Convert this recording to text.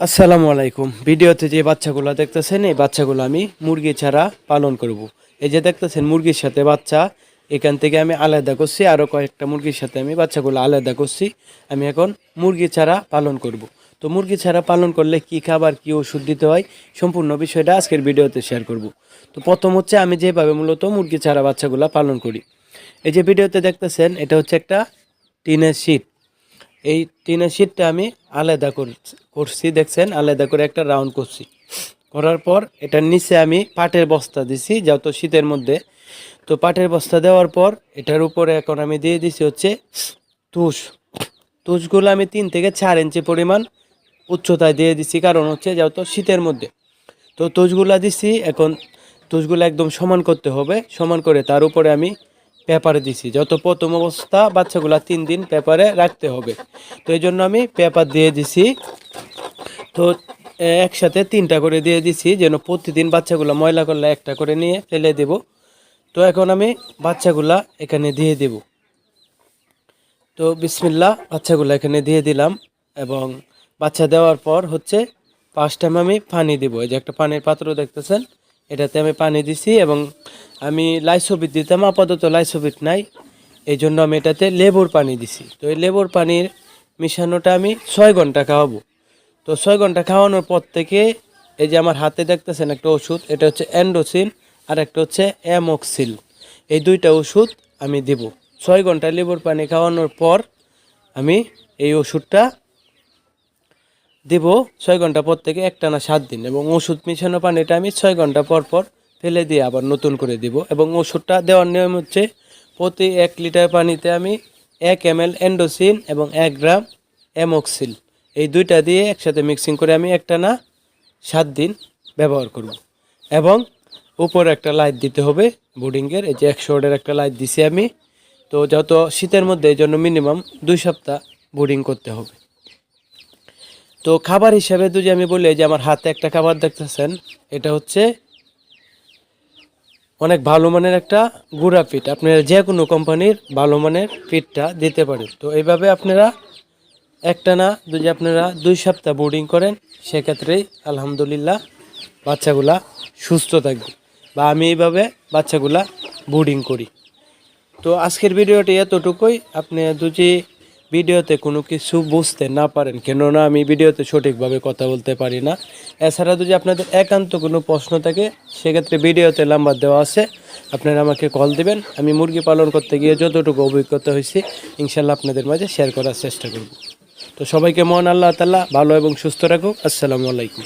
আসসালামু আলাইকুম। ভিডিওতে যে বাচ্চাগুলো দেখতেছেন এই বাচ্চাগুলো আমি মুরগি ছাড়া পালন করব। এই যে দেখতেছেন মুরগির সাথে বাচ্চা এখান থেকে আমি আলাদা করছি, আরও কয়েকটা মুরগির সাথে আমি বাচ্চাগুলো আলাদা করছি। আমি এখন মুরগি ছাড়া পালন করব। তো মুরগি ছাড়া পালন করলে কি খাবার কি ওষুধ দিতে হয় সম্পূর্ণ বিষয়টা আজকের ভিডিওতে শেয়ার করব। তো প্রথম হচ্ছে আমি যেভাবে মূলত মুরগি ছাড়া বাচ্চাগুলো পালন করি। এই যে ভিডিওতে দেখতেছেন এটা হচ্ছে একটা টিনের শীট। এই টিনের শীটটা আমি আলাদা করছি, দেখছেন আলাদা করে একটা রাউন্ড করছি। করার পর এটার নিচে আমি পাটের বস্তা দিছি যত শীতের মধ্যে। তো পাটের বস্তা দেওয়ার পর এটার উপরে এখন আমি দিয়ে দিছি হচ্ছে তুষ। তুষগুলো আমি 3 থেকে 4 ইঞ্চি পরিমাণ উচ্চতায় দিয়ে দিছি, কারণ হচ্ছে যেহেতু শীতের মধ্যে। তো তুষগুলা দিছি, এখন তুষগুলো একদম সমান করতে হবে। সমান করে তার উপরে আমি পেপারে দিছি, যত প্রথম অবস্থা বাচ্চাগুলা 3 দিন পেপারে রাখতে হবে। তো এই জন্য আমি পেপার দিয়ে দিছি। তো একসাথে 3টা করে দিয়ে দিছি, যেন প্রতিদিন বাচ্চাগুলা ময়লা করলে একটা করে নিয়ে ফেলে দেব। তো এখন আমি বাচ্চাগুলা এখানে দিয়ে দেব। তো বিসমিল্লাহ, বাচ্চাগুলো এখানে দিয়ে দিলাম। এবং বাচ্চা দেওয়ার পর হচ্ছে 5 টাইম আমি পানি দিব। এই যে একটা পানির পাত্র দেখতেছেন, এটাতে আমি পানি দিছি। এবং আমি লাইসোবিট দিতাম, আপাতত লাইসোবিট নাই, এই জন্য আমি এটাতে লেবুর পানি দিছি। তো এই লেবুর পানির মিশানোটা আমি 6 ঘন্টা খাওয়াবো। তো 6 ঘন্টা খাওয়ানোর পর থেকে এই যে আমার হাতে দেখতেছেন একটা ওষুধ, এটা হচ্ছে অ্যান্ডোসিন আর একটা হচ্ছে অ্যামোক্সিল। এই 2টা ওষুধ আমি দেব। 6 ঘন্টা লেবুর পানি খাওয়ানোর পর আমি এই ওষুধটা দেব। 6 ঘন্টা পর থেকে একটানা 7 দিন। এবং ওষুধ মিশানো পানিটা আমি 6 ঘন্টা পর পর ফেলে দিয়ে আবার নতুন করে দিব। এবং ওষুধটা দেওয়ার নিয়ম হচ্ছে প্রতি 1 লিটার পানিতে আমি 1 ml অ্যান্ডোসিন এবং 1 গ্রাম অ্যামোক্সিল, এই 2টা দিয়ে একসাথে মিক্সিং করে আমি একটানা 7 দিন ব্যবহার করব। এবং উপরে একটা লাইট দিতে হবে বোর্ডিংয়ের, এই যে 100 ওয়াটের একটা লাইট দিছি আমি। তো যত শীতের মধ্যে এই জন্য মিনিমাম 2 সপ্তাহ বোর্ডিং করতে হবে। তো খাবার হিসাবে যদি আমি বলি, যে আমার হাতে একটা খাবার দেখতেছেন, এটা হচ্ছে অনেক ভালো মানের একটা গুঁড়া ফিড। আপনারা যে কোনো কোম্পানির ভালো মানের ফিডটা দিতে পারেন। তো এইভাবে আপনারা একটানা যদি আপনারা 2 সপ্তাহ বোর্ডিং করেন, সেক্ষেত্রেই আলহামদুলিল্লাহ বাচ্চাগুলা সুস্থ থাকবে। বা আমি এইভাবে বাচ্চাগুলা বোর্ডিং করি। তো আজকের ভিডিওটি এতটুকুই। আপনি যদি ভিডিওতে কোনো কিছু বুঝতে না পারেন, কেননা আমি ভিডিওতে সঠিকভাবে কথা বলতে পারি না, এছাড়া যদি আপনাদের একান্ত কোনো প্রশ্ন থাকে, সেক্ষেত্রে ভিডিওতে নাম্বার দেওয়া আছে, আপনারা আমাকে কল দিবেন। আমি মুরগি পালন করতে গিয়ে যতটুকু অভিজ্ঞতা হয়েছে ইনশাল্লাহ আপনাদের মাঝে শেয়ার করার চেষ্টা করব। তো সবাইকে মহান আল্লাহ তাআলা ভালো এবং সুস্থ রাখুক। আসসালামু আলাইকুম।